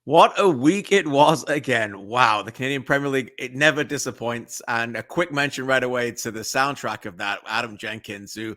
What a week it was again. Wow, the Canadian Premier League, it never disappoints. And a quick mention right away to the soundtrack of that, Adam Jenkins, who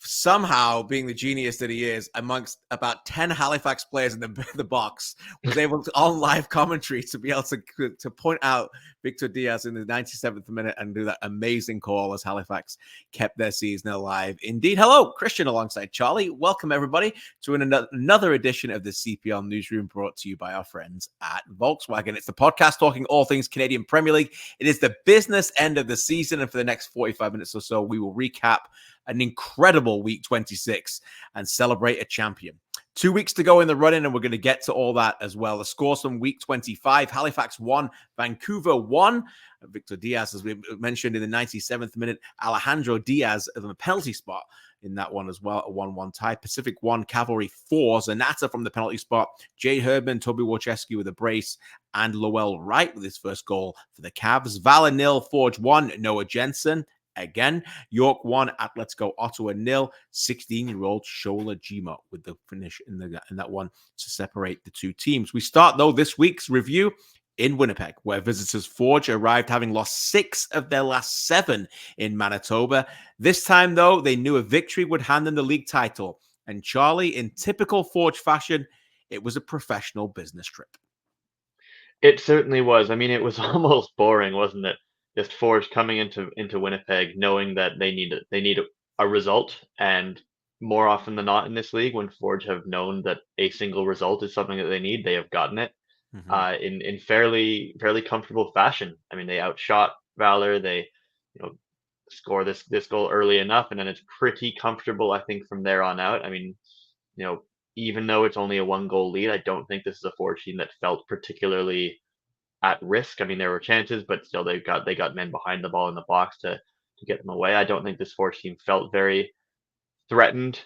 somehow, being the genius that he is, amongst about 10 Halifax players in the box, was able to, on live commentary, to be able to point out Victor Diaz in the 97th minute and do that amazing call as Halifax kept their season alive. Indeed. Hello, Kristian alongside Charlie. Welcome, everybody, to another edition of the CPL Newsroom, brought to you by our friends at Volkswagen. It's the podcast talking all things Canadian Premier League. It is the business end of the season, and for the next 45 minutes or so, we will recap an incredible week 26 and celebrate a champion. 2 weeks to go in the run-in, and we're going to get to all that as well. The scores from week 25, Halifax 1, Vancouver 1. Victor Diaz, as we mentioned, in the 97th minute. Alejandro Diaz in the penalty spot in that one as well, a 1-1 tie. Pacific 1, Cavalry 4. Zanata from the penalty spot. Jade Herdman, Toby Wojcicki with a brace, and Lowell Wright with his first goal for the Cavs. Valour 0, Forge 1, Noah Jensen. Again, York 1, Atlético Ottawa 0. 16-year-old Shola Jima with the finish in that one to separate the two teams. We start, though, this week's review in Winnipeg, where visitors Forge arrived having lost 6 of their last 7 in Manitoba. This time, though, they knew a victory would hand them the league title. And Charlie, in typical Forge fashion, it was a professional business trip. It certainly was. I mean, it was almost boring, wasn't it? Just Forge coming into Winnipeg, knowing that they need a result, and more often than not in this league, when Forge have known that a single result is something that they need, they have gotten it in fairly comfortable fashion. I mean, they outshot Valor. They score this goal early enough, and then it's pretty comfortable, I think, from there on out. I mean, you know, even though it's only a 1 goal lead, I don't think this is a Forge team that felt particularly at risk. I mean, there were chances, but still they got men behind the ball in the box to get them away. I don't think this Forge team felt very threatened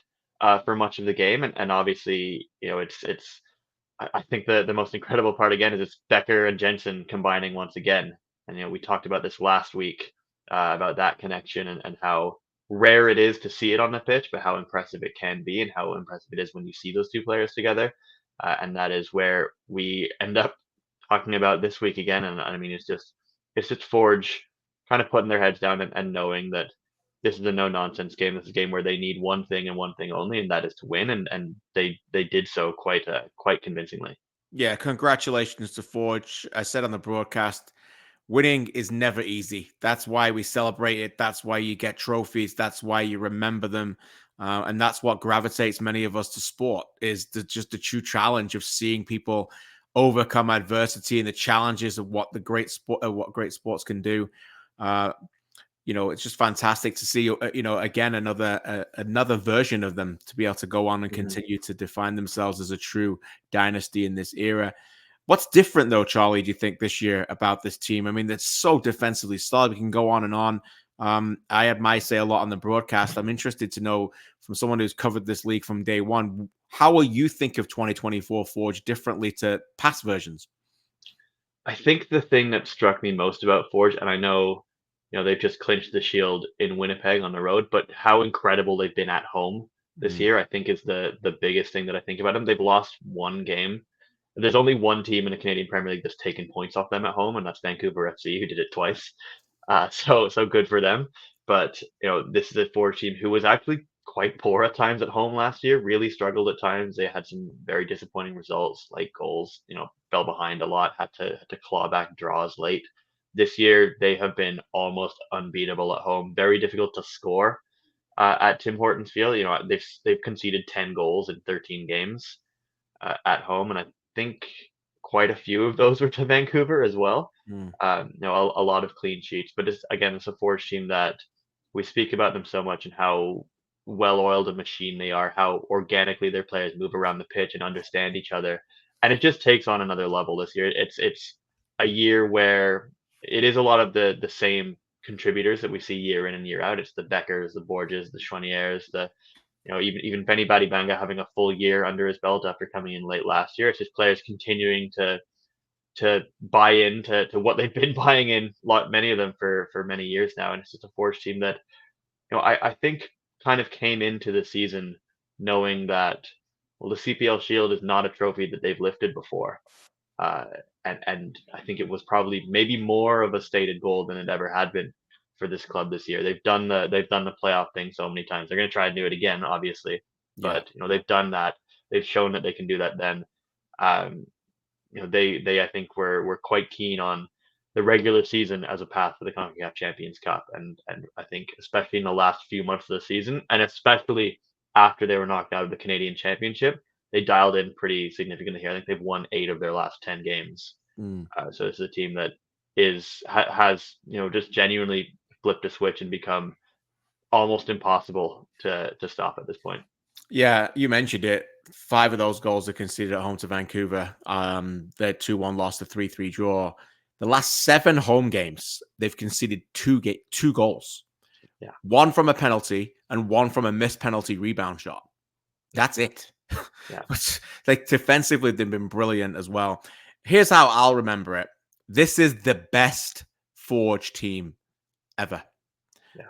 for much of the game, and obviously, it's I think the most incredible part again is it's Becker and Jensen combining once again. And we talked about this last week about that connection and how rare it is to see it on the pitch, but how impressive it can be and how impressive it is when you see those two players together. And that is where we end up talking about this week again. And I mean, it's just Forge kind of putting their heads down and knowing that this is a no nonsense game. This is a game where they need one thing and one thing only, and that is to win. And they did so quite convincingly. Yeah, congratulations to Forge. I said on the broadcast, winning is never easy. That's why we celebrate it. That's why you get trophies. That's why you remember them. And that's what gravitates many of us to sport, is just the true challenge of seeing people overcome adversity and the challenges of what great sports can do. It's just fantastic to see, again, another version of them to be able to go on and Mhm. continue to define themselves as a true dynasty in this era. What's different, though, Charlie, do you think, this year about this team? I mean, it's so defensively solid. We can go on and on. I had my say a lot on the broadcast. I'm interested to know from someone who's covered this league from day one, how will you think of 2024 Forge differently to past versions? I think the thing that struck me most about Forge, and I know, they've just clinched the Shield in Winnipeg on the road, but how incredible they've been at home this Mm. year, I think is the biggest thing that I think about them. They've lost one game. There's only one team in the Canadian Premier League that's taken points off them at home, and that's Vancouver FC, who did it twice. So good for them. But this is a Forge team who was actually quite poor at times at home last year. Really struggled at times. They had some very disappointing results, like goals. Fell behind a lot. Had to claw back draws late. This year they have been almost unbeatable at home. Very difficult to score at Tim Hortons Field. They've conceded 10 goals in 13 games at home, and I think quite a few of those were to Vancouver as well. Mm. A lot of clean sheets, but it's a Forge team that we speak about them so much and how well-oiled a machine they are, how organically their players move around the pitch and understand each other, and it just takes on another level this year. It's a year where it is a lot of the same contributors that we see year in and year out. It's the Beckers, the Borges, the Chouanières, even Benny Badibanga having a full year under his belt after coming in late last year. It's just players continuing to buy into to what they've been buying in, many of them for many years now, and it's just a Forge team that I think kind of came into the season knowing that, well, the CPL Shield is not a trophy that they've lifted before. And I think it was probably maybe more of a stated goal than it ever had been for this club this year. They've done the playoff thing so many times. They're going to try and do it again, obviously, Yeah. but they've done that. They've shown that they can do that. Then, um, they I think were quite keen on the regular season as a path to the CONCACAF Champions Cup, and I think especially in the last few months of the season, and especially after they were knocked out of the Canadian Championship, they dialed in pretty significantly here. I think they've won 8 of their last 10 games. Mm. So this is a team that has just genuinely flipped a switch and become almost impossible to stop at this point. Yeah, you mentioned it. 5 of those goals are conceded at home to Vancouver. Their 2-1 loss, the 3-3 draw. The last 7 home games, they've conceded 2 goals. Yeah. 1 from a penalty and 1 from a missed penalty rebound shot. That's it. Yeah. Like defensively, they've been brilliant as well. Here's how I'll remember it. This is the best Forge team ever. Yeah.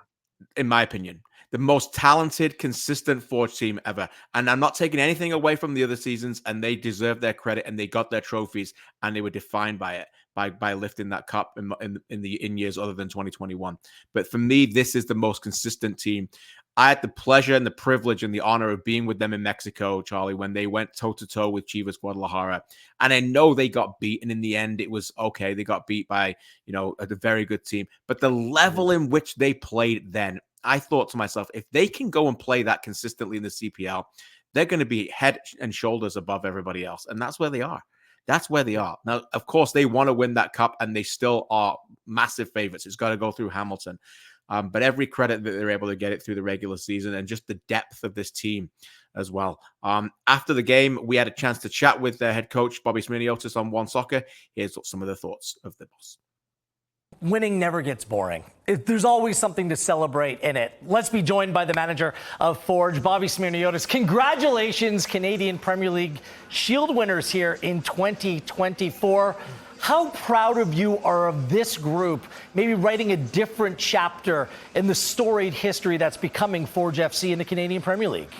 In my opinion. The most talented, consistent Forge team ever. And I'm not taking anything away from the other seasons, and they deserve their credit, and they got their trophies, and they were defined by it, by lifting that cup in years other than 2021. But for me, this is the most consistent team. I had the pleasure and the privilege and the honor of being with them in Mexico, Charlie, when they went toe-to-toe with Chivas Guadalajara. And I know they got beaten in the end. It was okay. They got beat by, a very good team. But the level in which they played then, I thought to myself, if they can go and play that consistently in the CPL, they're going to be head and shoulders above everybody else. And that's where they are. That's where they are. Now, of course, they want to win that cup, and they still are massive favorites. It's got to go through Hamilton. But every credit that they're able to get it through the regular season, and just the depth of this team as well. After the game, we had a chance to chat with their head coach, Bobby Smirniotis, on OneSoccer. Here's some of the thoughts of the boss. Winning never gets boring. There's always something to celebrate in it. Let's be joined by the manager of Forge, Bobby Smirniotis. Congratulations, Canadian Premier League Shield winners here in 2024. How proud of you are of this group, maybe writing a different chapter in the storied history that's becoming Forge FC in the Canadian Premier League?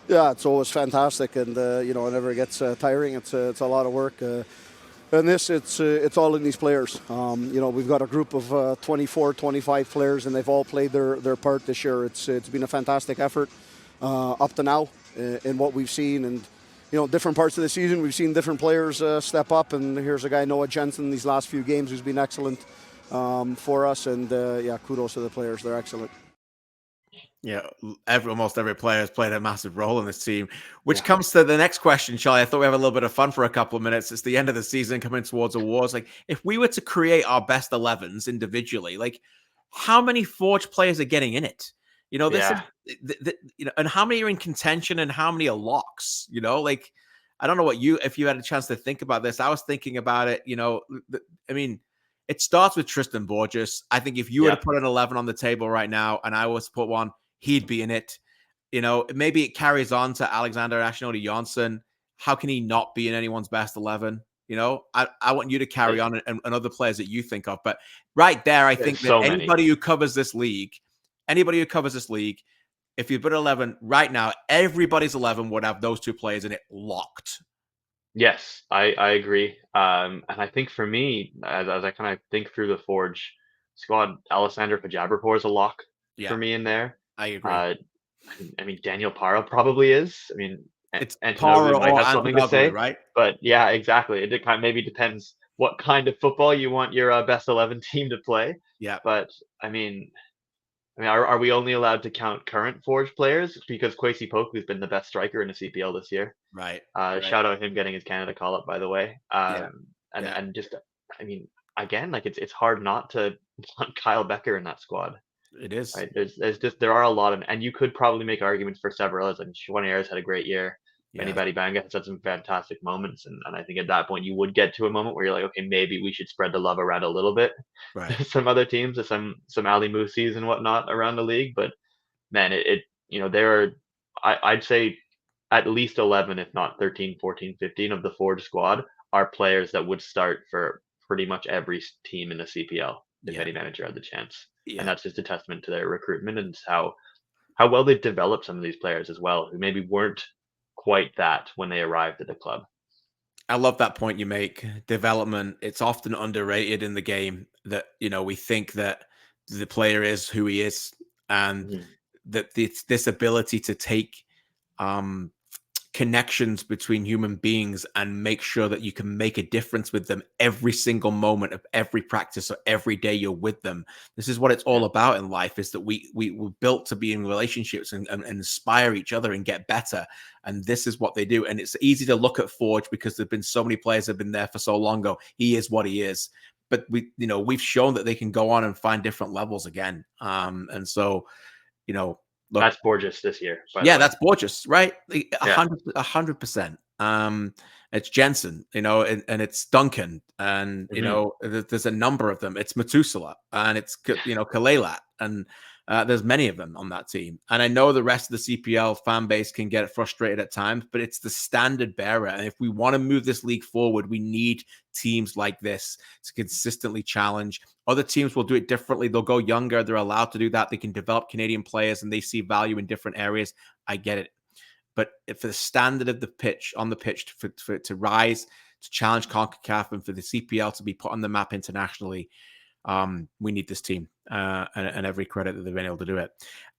Yeah, it's always fantastic, and it never gets tiring. It's a lot of work. And it's all in these players. We've got a group of 24, 25 players, and they've all played their part this year. It's been a fantastic effort up to now in what we've seen. And, different parts of the season, we've seen different players step up. And here's a guy, Noah Jensen, these last few games, who's been excellent for us. And, kudos to the players. They're excellent. Yeah, almost every player has played a massive role in this team, which comes to the next question, Charlie. I thought we have a little bit of fun for a couple of minutes. It's the end of the season coming towards awards. Like, if we were to create our best 11s individually, like, how many Forge players are getting in it? And how many are in contention and how many are locks? I don't know if you had a chance to think about this. I was thinking about it. It starts with Tristan Borges. I think if you were to put an 11 on the table right now, and I was to put one, he'd be in it. Maybe it carries on to Alexander Ashnodi Jonsson. How can he not be in anyone's best 11? I want you to carry on and other players that you think of. But right there, I think that anybody who covers this league, if you put 11 right now, everybody's 11 would have those 2 players in it locked. Yes, I agree. And I think for me, as I kind of think through the Forge squad, Alessandro Pajabrapor is a lock for me in there. I agree. Daniel Parra probably is. It's Antonio might have something to say, right? But yeah, exactly. It kind of maybe depends what kind of football you want your best 11 team to play. Yeah. But are we only allowed to count current Forge players? Because Kwesi Poku's been the best striker in the CPL this year. Right. Shout out him getting his Canada call up, by the way. And just, again, like it's hard not to want Kyle Becker in that squad. It is. Right? There are a lot of, and you could probably make arguments for several others. Shawani Ayers had a great year. Benny Banga has had some fantastic moments, and I think at that point you would get to a moment where you're like, okay, maybe we should spread the love around a little bit. Right. Some other teams, some Ali Musis and whatnot around the league, but man, there are, I'd say at least 11, if not 13, 14, 15 of the Forge squad are players that would start for pretty much every team in the CPL if any manager had the chance. And that's just a testament to their recruitment and how well they've developed some of these players as well, who maybe weren't quite that when they arrived at the club. I love that point you make. Development, it's often underrated in the game that, we think that the player is who he is, and Mhm. that this ability to take um, connections between human beings and make sure that you can make a difference with them every single moment of every practice or every day you're with them. This is what it's all about in life, is that we were built to be in relationships and inspire each other and get better. And this is what they do. And it's easy to look at Forge because there've been so many players that have been there for so long ago. He is what he is. But we've shown that they can go on and find different levels again. And so, look, That's Borges this year, by the yeah, way. that's Borges, right? Yeah. 100%. It's Jensen, and it's Duncan, and there's a number of them. It's Methuselah, and it's Kalelat, and there's many of them on that team. And I know the rest of the CPL fan base can get frustrated at times, but it's the standard bearer. And if we want to move this league forward, we need teams like this to consistently challenge. Other teams will do it differently. They'll go younger. They're allowed to do that. They can develop Canadian players, and they see value in different areas. I get it. But for the standard of the pitch, on the pitch, for it to rise, to challenge CONCACAF, and for the CPL to be put on the map internationally, we need this team, and every credit that they've been able to do it.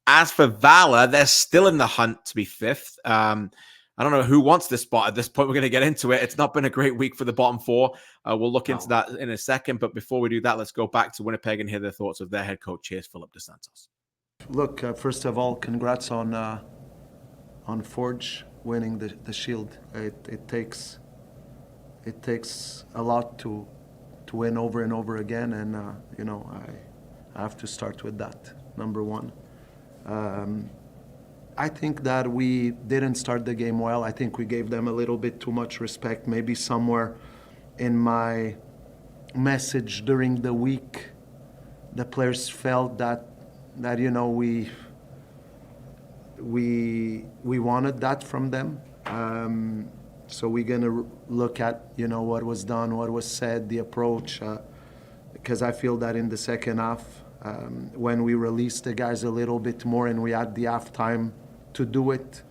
As for Valour, they're still in the hunt to be fifth. I don't know who wants this spot at this point. We're going to get into it. It's not been a great week for the bottom four. We'll look into that in a second. But before we do that, let's go back to Winnipeg and hear their thoughts of their head coach. Here's Philip Dos Santos. Look, first of all, congrats on Forge winning the Shield. It takes a lot to win over and over again, and I have to start with that. Number one, I think that we didn't start the game well. I think we gave them a little bit too much respect. Maybe somewhere in my message during the week, the players felt that we wanted that from them. So we're gonna look at what was done, what was said, the approach, because I feel that in the second half, when we released the guys a little bit more and we had the half time to do it,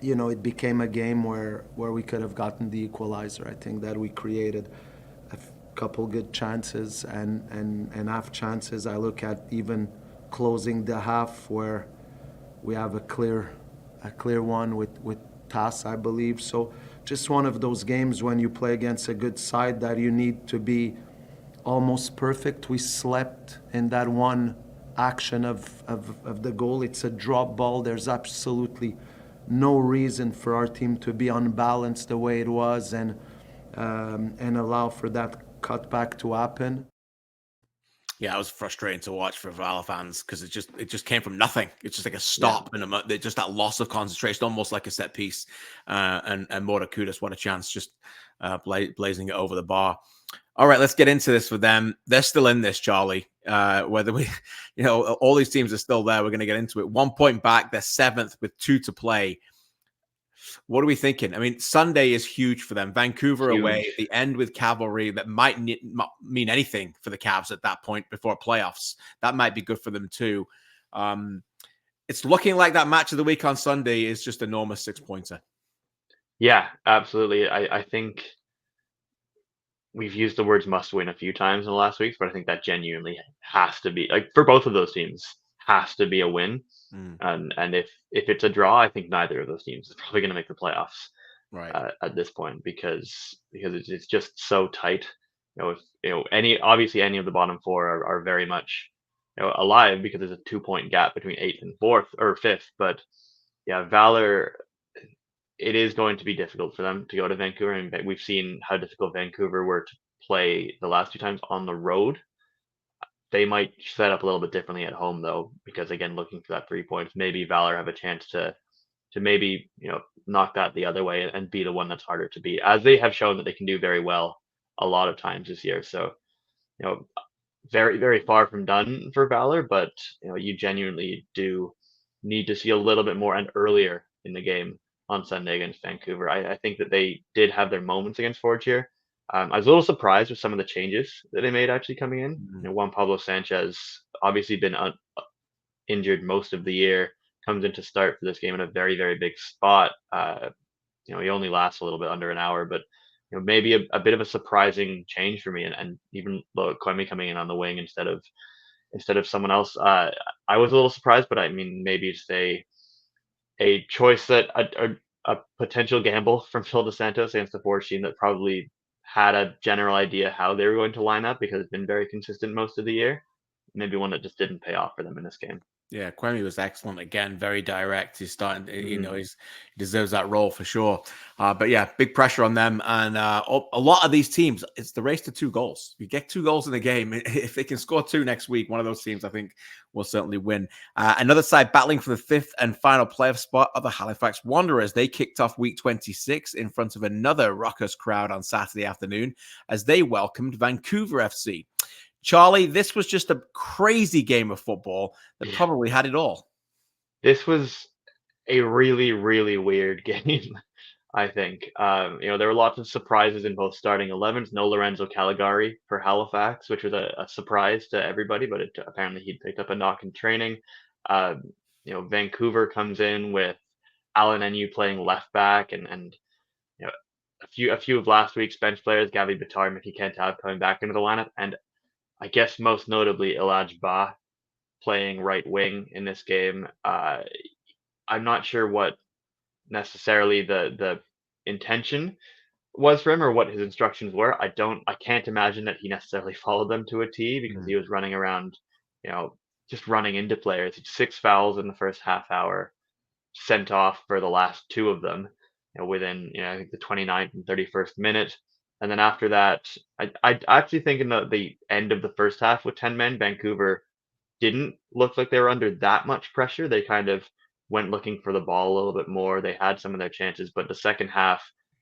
it became a game where we could have gotten the equalizer. I think that we created a couple good chances and half chances. I look at even closing the half where we have a clear one with Tass, I believe. So just one of those games when you play against a good side that you need to be almost perfect. We slept in that one action of the goal. It's a drop ball. There's absolutely no reason for our team to be unbalanced the way it was and allow for that cutback to happen. Yeah, it was frustrating to watch for Valour fans because it just came from nothing. It's just like a stop and just that loss of concentration, almost like a set piece. And Mora Kudus, what a chance, just blazing it over the bar. All right, let's get into this for them. They're still in this, Charlie. Whether we, all these teams are still there. We're going to get into it. 1 point back. They're seventh with 2 to play. What are we thinking? I mean, Sunday is huge for them. Vancouver away, the end with Cavalry. That might mean anything for the Cavs at that point before playoffs. That might be good for them too. It's looking like that match of the week on Sunday is just an enormous 6-pointer. Yeah, absolutely. I think we've used the words must win a few times in the last weeks, but I think that genuinely has to be, like, for both of those teams, has to be a win. And if it's a draw, I think neither of those teams is probably going to make the playoffs at this point because it's just so tight. Obviously any of the bottom four are very much alive because there's a 2-point gap between 8th and 4th or 5th. But yeah, Valour, it is going to be difficult for them to go to Vancouver, and we've seen how difficult Vancouver were to play the last 2 times on the road. They might set up a little bit differently at home, though, because again, looking for that 3 points, maybe Valour have a chance to maybe knock that the other way and be the one that's harder to beat, as they have shown that they can do very well a lot of times this year. So, very, very far from done for Valour, but you genuinely do need to see a little bit more and earlier in the game on Sunday against Vancouver. I think that they did have their moments against Forge here. I was a little surprised with some of the changes that they made actually coming in. Juan Pablo Sanchez, obviously been injured most of the year, comes in to start for this game in a very, very big spot. he only lasts a little bit under an hour, but maybe a bit of a surprising change for me, and even Kwame coming in on the wing instead of someone else. I was a little surprised, but I mean, maybe it's a choice that a potential gamble from Phil DeSantos against the Forge team that probably had a general idea how they were going to line up because it's been very consistent most of the year. Maybe one that just didn't pay off for them in this game. Yeah, Kwame was excellent again, very direct. He's starting, he deserves that role for sure. But yeah, big pressure on them, and a lot of these teams, it's the race to 2 goals. You get 2 goals in the game, if they can score 2 next week, one of those teams I think will certainly win. Another side battling for the 5th and final playoff spot are the Halifax Wanderers. They kicked off week 26 in front of another raucous crowd on Saturday afternoon as they welcomed Vancouver FC. Charlie, this was just a crazy game of football that probably had it all. This was a really, really weird game, I think. There were lots of surprises in both starting 11s. No Lorenzo Caligari for Halifax, which was a surprise to everybody, but apparently he'd picked up a knock in training. Vancouver comes in with Alan Enu playing left back, and a few of last week's bench players, Gavi Bitar, Mickey Kentab coming back into the lineup, and I guess most notably Elaj Ba playing right wing in this game. I'm not sure what necessarily the intention was for him or what his instructions were. I can't imagine that he necessarily followed them to a T because he was running around, just running into players. 6 fouls in the first half hour, sent off for the last 2 of them, within I think the 29th and 31st minute. And then after that, I actually think in the end of the first half with 10 men, Vancouver didn't look like they were under that much pressure. They kind of went looking for the ball a little bit more. They had some of their chances, but the second half,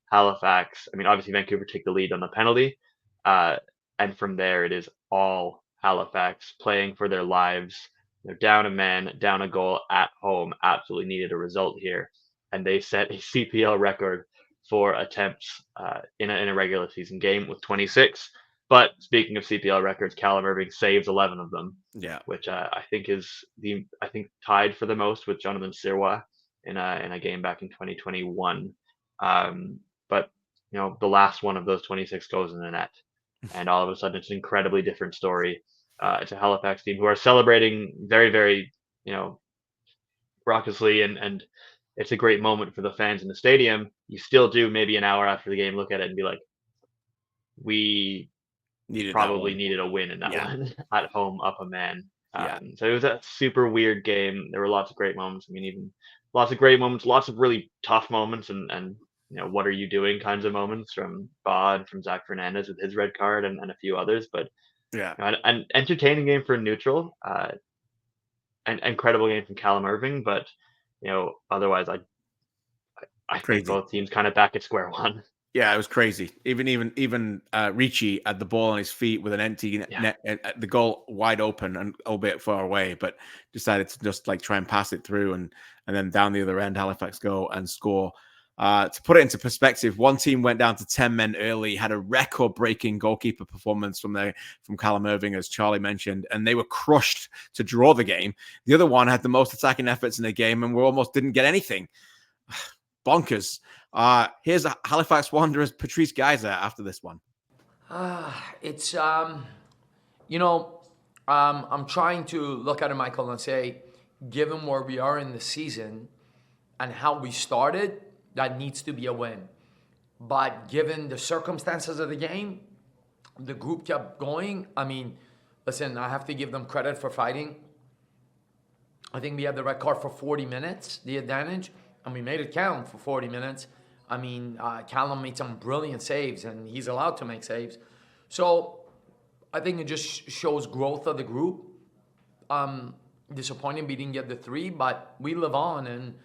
Halifax, I mean, obviously Vancouver took the lead on the penalty. And from there, it is all Halifax playing for their lives. They're down a man, down a goal at home, absolutely needed a result here. And they set a CPL record for attempts in a regular season game with 26. But speaking of CPL records, Callum Irving saves 11 of them. Yeah, which I think is tied for the most with Jonathan Sirwa in a game back in 2021. But the last one of those 26 goes in the net, and all of a sudden it's an incredibly different story. It's a Halifax team who are celebrating very, very raucously, and it's a great moment for the fans in the stadium. You still do maybe an hour after the game look at it and be like, we probably needed a win in that one at home up a man. So it was a super weird game. There were lots of great moments. I mean, even lots of great moments, lots of really tough moments, and what are you doing kinds of moments from Bod, from Zach Fernandez with his red card, and a few others. But an entertaining game for neutral, an incredible game from Callum Irving. But otherwise, I think both teams kind of back at square one. Yeah, it was crazy. Even Ricci had the ball on his feet with an empty net, the goal wide open and albeit far away, but decided to just try and pass it through, and then down the other end, Halifax go and score. To put it into perspective, one team went down to 10 men early, had a record-breaking goalkeeper performance from Callum Irving, as Charlie mentioned, and they were crushed to draw the game. The other one had the most attacking efforts in the game, and we almost didn't get anything. Bonkers. Here's Halifax Wanderers Patrice Geyser after this one. It's I'm trying to look at it, Michael, and say, given where we are in the season and how we started, that needs to be a win. But given the circumstances of the game, the group kept going. I mean, listen, I have to give them credit for fighting. I think we had the red card for 40 minutes, the advantage, and we made it count for 40 minutes. I mean, Callum made some brilliant saves, and he's allowed to make saves. So I think it just shows growth of the group. Disappointing we didn't get the 3, but we live on. And,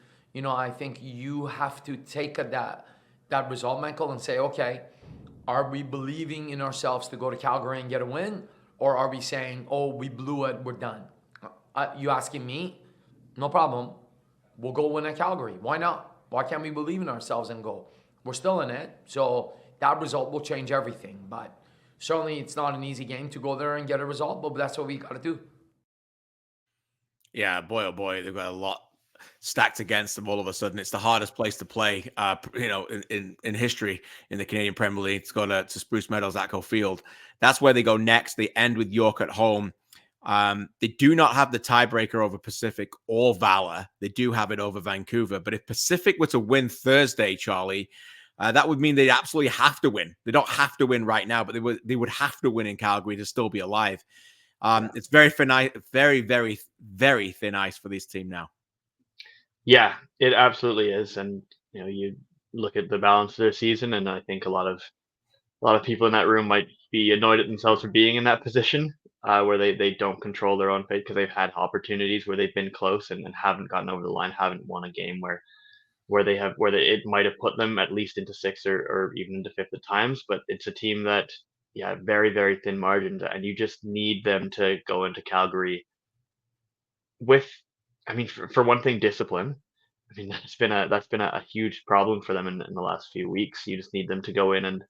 I think you have to take that result, Michael, and say, okay, are we believing in ourselves to go to Calgary and get a win? Or are we saying, oh, we blew it, we're done? You asking me? No problem. We'll go win at Calgary. Why not? Why can't we believe in ourselves and go? We're still in it. So that result will change everything. But certainly it's not an easy game to go there and get a result, but that's what we got to do. Yeah, boy, oh boy, they've got a lot stacked against them all of a sudden. It's the hardest place to play, in history in the Canadian Premier League. It's got to Spruce Meadows, Atco Field. That's where they go next. They end with York at home. They do not have the tiebreaker over Pacific or Valour. They do have it over Vancouver. But if Pacific were to win Thursday, Charlie, that would mean they'd absolutely have to win. They don't have to win right now, but they would have to win in Calgary to still be alive. It's very thin, very, very, very thin ice for this team now. Yeah, it absolutely is. And you look at the balance of their season, and I think a lot of people in that room might be annoyed at themselves for being in that position, where they don't control their own fate, because they've had opportunities where they've been close and haven't gotten over the line, haven't won a game where it might have put them at least into sixth or even into fifth at times. But it's a team that, very, very thin margins, and you just need them to go into Calgary with, I mean, for one thing, discipline. I mean, that's been a huge problem for them in the last few weeks. You just need them to go in and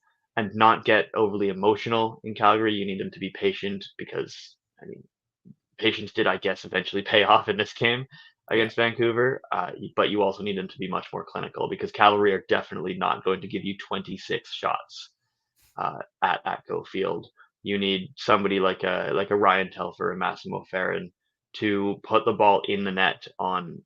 not get overly emotional in Calgary. You need them to be patient, because, I mean, patience did, I guess, eventually pay off in this game against Vancouver. But you also need them to be much more clinical, because Cavalry are definitely not going to give you 26 shots at Atco Field. You need somebody like a Ryan Telfer, a Massimo Ferrin, to put the ball in the net on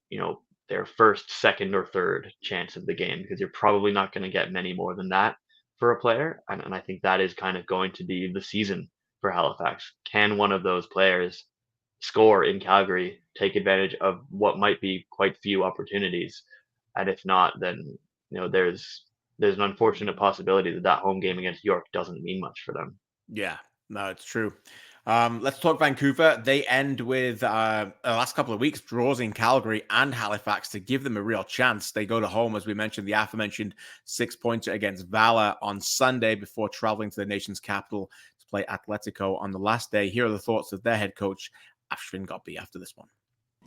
their first, second, or third chance of the game, because you're probably not going to get many more than that for a player. And I think that is kind of going to be the season for Halifax. Can one of those players score in Calgary, take advantage of what might be quite few opportunities? And if not, then there's an unfortunate possibility that home game against York doesn't mean much for them. Yeah, no, it's true. Let's talk Vancouver. They end with the last couple of weeks draws in Calgary and Halifax to give them a real chance. They go to home, as we mentioned, the aforementioned 6-pointer against Valour on Sunday before traveling to the nation's capital to play Atlético on the last day. Here are the thoughts of their head coach, Ashwin Goppi, after this one.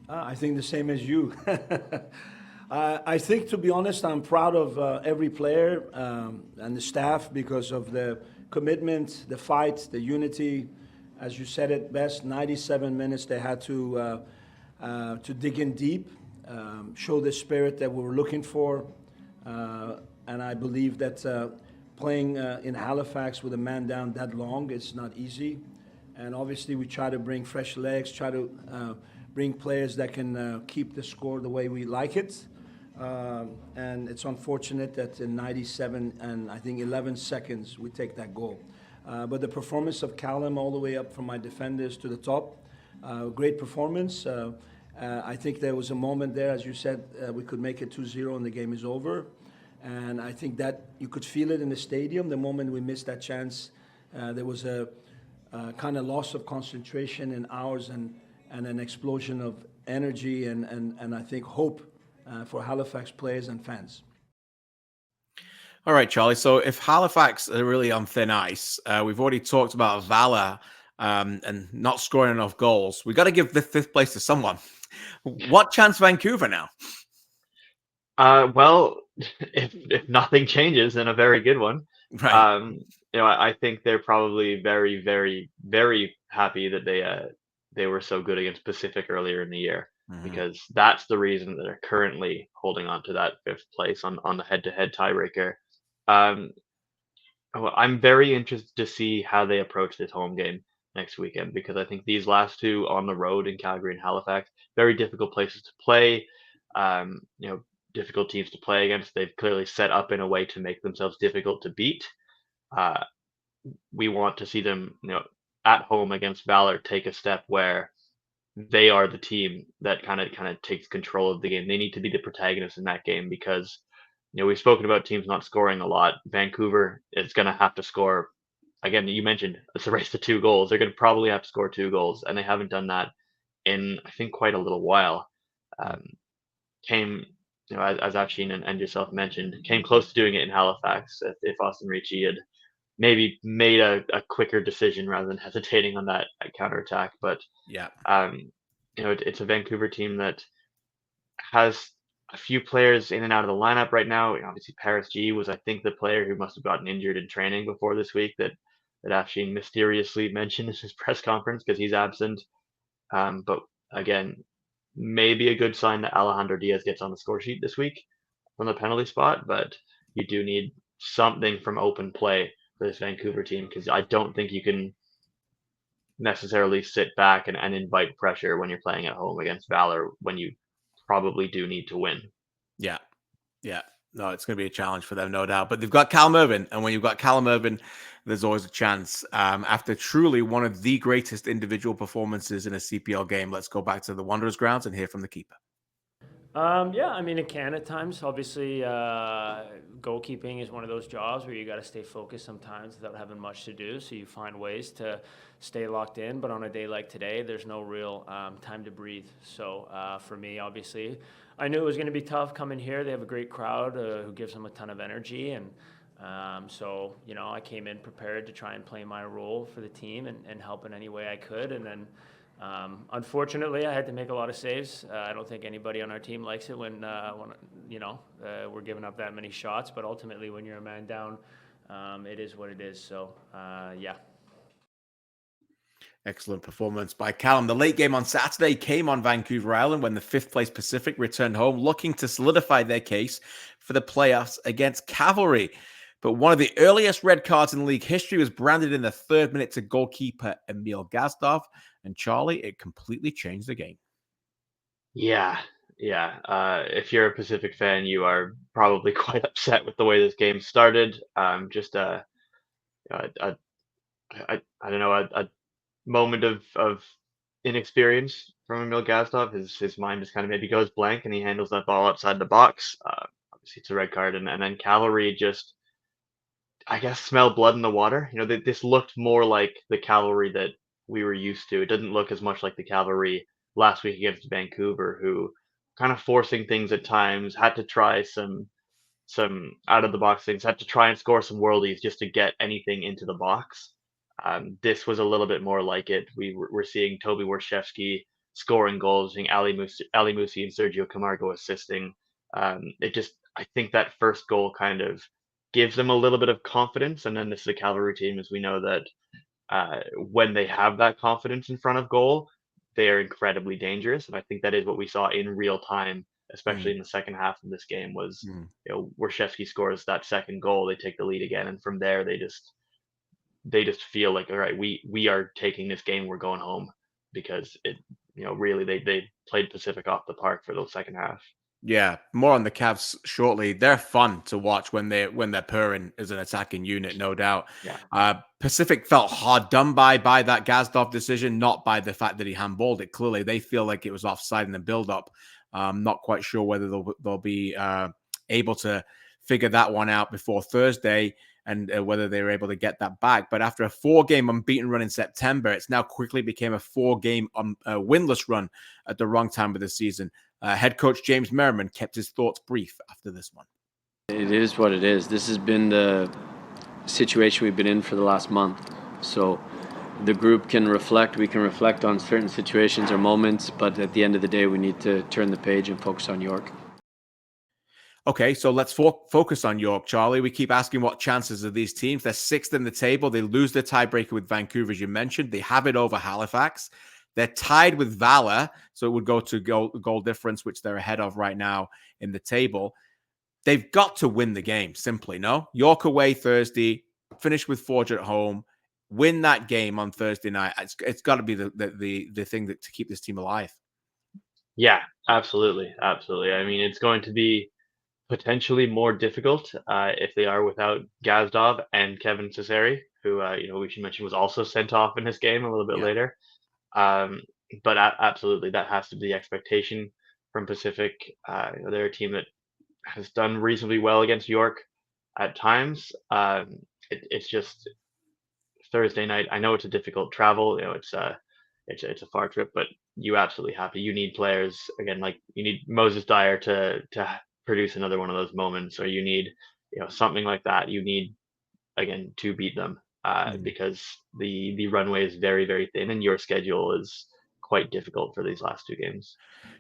I think the same as you. I think, to be honest, I'm proud of every player and the staff, because of the commitment, the fight, the unity. As you said it best, 97 minutes they had to dig in deep, show the spirit that we were looking for. And I believe that playing in Halifax with a man down that long is not easy. And obviously we try to bring fresh legs, try to bring players that can keep the score the way we like it. And it's unfortunate that in 97 and I think 11 seconds we take that goal. But the performance of Callum, all the way up from my defenders to the top, great performance. I think there was a moment there, as you said, we could make it 2-0 and the game is over. And I think that you could feel it in the stadium. The moment we missed that chance, there was a kind of loss of concentration in ours and an explosion of energy and I think hope for Halifax players and fans. All right, Charlie. So if Halifax are really on thin ice, we've already talked about Valour and not scoring enough goals. We got to give the fifth place to someone. What chance Vancouver now? Well, if nothing changes, then a very good one. Right. I think they're probably very, very, very happy that they were so good against Pacific earlier in the year, because that's the reason that they're currently holding on to that fifth place on the head-to-head tiebreaker. I'm very interested to see how they approach this home game next weekend, because I think these last two on the road in Calgary and Halifax, very difficult places to play. Difficult teams to play against. They've clearly set up in a way to make themselves difficult to beat. We want to see them, at home against Valour, take a step where they are the team that kind of takes control of the game. They need to be the protagonists in that game, because we've spoken about teams not scoring a lot. Vancouver is going to have to score. Again, you mentioned it's a race to 2 goals. They're going to probably have to score 2 goals, and they haven't done that in, I think, quite a little while. As Afshin and yourself mentioned, came close to doing it in Halifax. If Austin Ricci had maybe made a quicker decision rather than hesitating on that counterattack. But yeah, it's a Vancouver team that has a few players in and out of the lineup right now. Obviously, Paris G was, I think, the player who must have gotten injured in training before this week that Afshin mysteriously mentioned in his press conference, because he's absent. But again, maybe a good sign that Alejandro Diaz gets on the score sheet this week from the penalty spot, but you do need something from open play for this Vancouver team, because I don't think you can necessarily sit back and invite pressure when you're playing at home against Valour when you probably do need to win. Yeah. Yeah. No, it's going to be a challenge for them, no doubt. But they've got Callum Irvin, and when you've got Callum Irvin, there's always a chance. After truly one of the greatest individual performances in a CPL game, let's go back to the Wanderers grounds and hear from the keeper. Yeah, I mean, it can at times. Obviously, goalkeeping is one of those jobs where you got to stay focused sometimes without having much to do. So you find ways to stay locked in. But on a day like today, there's no real time to breathe. So for me, obviously, I knew it was going to be tough coming here. They have a great crowd who gives them a ton of energy. And so, you know, I came in prepared to try and play my role for the team and help in any way I could. And then unfortunately, I had to make a lot of saves. I don't think anybody on our team likes it when we're giving up that many shots. But ultimately, when you're a man down, it is what it is. So, yeah. Excellent performance by Callum. The late game on Saturday came on Vancouver Island when the 5th place Pacific returned home, looking to solidify their case for the playoffs against Cavalry. But one of the earliest red cards in league history was branded in the 3rd minute to goalkeeper Emil Gazdov. And Charlie, it completely changed the game. Yeah. If you're a Pacific fan, you are probably quite upset with the way this game started. Just a moment of inexperience from Emil Gazdov. His mind just kind of maybe goes blank, and he handles that ball outside the box. Obviously, it's a red card, and then Cavalry just, I guess, smelled blood in the water. You know, this looked more like the Cavalry that we were used to. It didn't look as much like the Cavalry last week against Vancouver, who kind of forcing things at times, had to try some out of the box things, had to try and score some worldies just to get anything into the box. This was a little bit more like it. We're seeing Toby Warszewski scoring goals, seeing Ali Musi and Sergio Camargo assisting. I think that first goal kind of gives them a little bit of confidence, and then this is a Cavalry team, as we know that when they have that confidence in front of goal, they are incredibly dangerous. And I think that is what we saw in real time, especially in the second half of this game, was you know, Warszewski scores that second goal, they take the lead again, and from there they just feel like, all right, we are taking this game, we're going home, because it, you know, really they played Pacific off the park for the second half. Yeah, more on the Cavs shortly. They're fun to watch when they're purring as an attacking unit, no doubt. Yeah. Pacific felt hard done by that Gazdov decision, not by the fact that he handballed it. Clearly, they feel like it was offside in the build-up. Not quite sure whether they'll be able to figure that one out before Thursday, and whether they were able to get that back. But after a 4-game unbeaten run in September, it's now quickly became a 4-game winless run at the wrong time of the season. Head coach James Merriman kept his thoughts brief after this one. It is what it is. This has been the situation we've been in for the last month. So the group can reflect, we can reflect on certain situations or moments, but at the end of the day, we need to turn the page and focus on York. Okay, so let's focus on York, Charlie. We keep asking what chances are these teams. They're 6th in the table. They lose their tiebreaker with Vancouver, as you mentioned. They have it over Halifax. They're tied with Valour, so it would go to goal difference, which they're ahead of right now in the table. They've got to win the game, simply, no? York away Thursday, finish with Forge at home, win that game on Thursday night. It's got to be the thing to keep this team alive. Yeah, absolutely. I mean, it's going to be potentially more difficult if they are without Gazdov and Kevin Cesare, who we should mention was also sent off in this game a little bit later. But absolutely, that has to be the expectation from Pacific. They're a team that has done reasonably well against York at times. It's just Thursday night. I know it's a difficult travel. It's a far trip, but you absolutely have to. You need players again, like you need Moses Dyer to produce another one of those moments, or you need something like that. You need again to beat them. Because the runway is very, very thin, and your schedule is quite difficult for these last 2 games.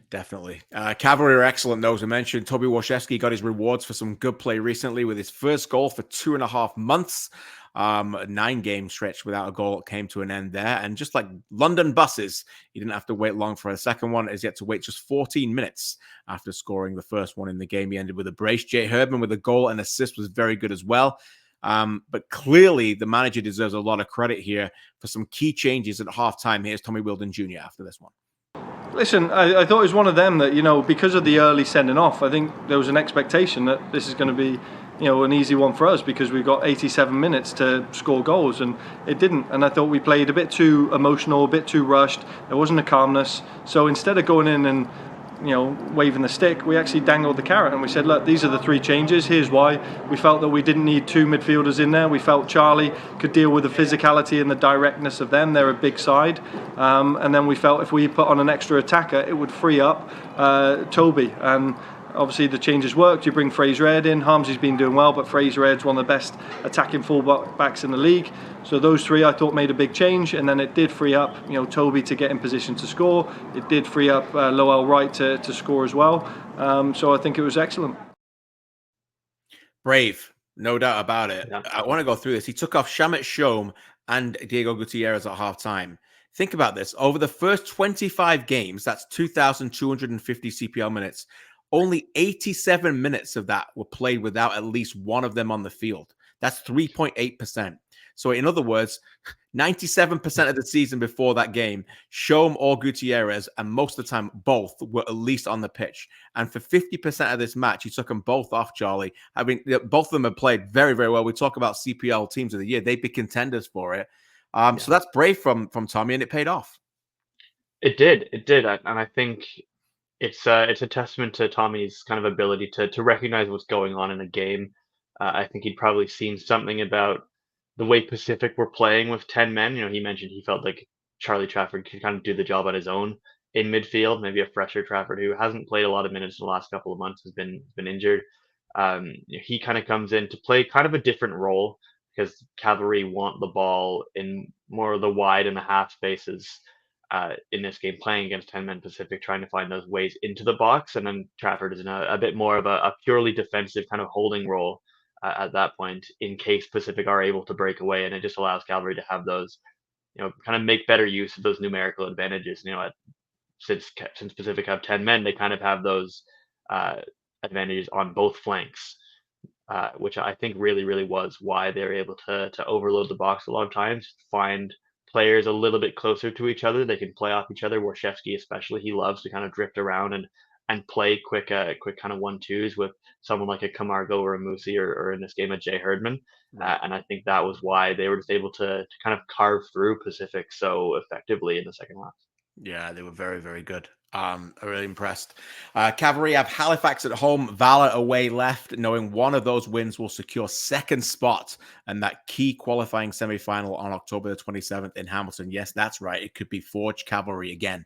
Definitely. Cavalry are excellent, though, as I mentioned. Toby Warszewski got his rewards for some good play recently with his first goal for 2.5 months. A 9-game stretch without a goal came to an end there. And just like London buses, he didn't have to wait long for a second one, as he had to wait just 14 minutes after scoring the first one in the game. He ended with a brace. Jay Herdman with a goal and assist was very good as well. But clearly, the manager deserves a lot of credit here for some key changes at halftime. Here's Tommy Wheeldon Jr. after this one. Listen, I thought it was one of them that, because of the early sending off, I think there was an expectation that this is going to be, an easy one for us because we've got 87 minutes to score goals, and it didn't. And I thought we played a bit too emotional, a bit too rushed. There wasn't a calmness. So instead of going in and waving the stick, we actually dangled the carrot and we said, look, these are the 3 changes. Here's why. We felt that we didn't need 2 midfielders in there. We felt Charlie could deal with the physicality and the directness of them. They're a big side. And then we felt if we put on an extra attacker, it would free up Toby. And obviously the changes worked. You bring Fraser Ed in. Harmsy's been doing well, but Fraser Ed's one of the best attacking full-backs in the league. So those 3 I thought made a big change, and then it did free up Toby to get in position to score. It did free up Lowell Wright to score as well. So I think it was excellent. Brave, no doubt about it. Yeah. I want to go through this. He took off Shamit Shome and Diego Gutierrez at halftime. Think about this. Over the first 25 games, that's 2,250 CPL minutes, only 87 minutes of that were played without at least one of them on the field. That's 3.8%. So in other words, 97% of the season before that game, Shome or Gutierrez, and most of the time both, were at least on the pitch. And for 50% of this match, he took them both off, Charlie. I mean, both of them have played very, very well. We talk about CPL teams of the year. They'd be contenders for it. So that's brave from Tommy, and it paid off. It did. And I think it's a testament to Tommy's kind of ability to recognize what's going on in a game. I think he'd probably seen something about the way Pacific were playing with 10 men. He mentioned he felt like Charlie Trafford could kind of do the job on his own in midfield. Maybe a fresher Trafford who hasn't played a lot of minutes in the last couple of months has been injured. He kind of comes in to play kind of a different role because Cavalry want the ball in more of the wide and the half spaces in this game, playing against 10 men Pacific, trying to find those ways into the box. And then Trafford is in a bit more of a purely defensive kind of holding role at that point, in case Pacific are able to break away, and it just allows Cavalry to have those, kind of make better use of those numerical advantages. Since Pacific have 10 men, they kind of have those advantages on both flanks, which I think really, really was why they were able to overload the box a lot of times, find players a little bit closer to each other. They can play off each other. Warshevsky especially, he loves to kind of drift around and play quick kind of 1-2s with someone like a Camargo or a Musi or in this game a Jay Herdman. And I think that was why they were just able to kind of carve through Pacific so effectively in the second half. Yeah, they were very, very good. I'm really impressed. Cavalry have Halifax at home, Valour away left, knowing one of those wins will secure second spot and that key qualifying semi-final on October the 27th in Hamilton. Yes, that's right. It could be Forge Cavalry again.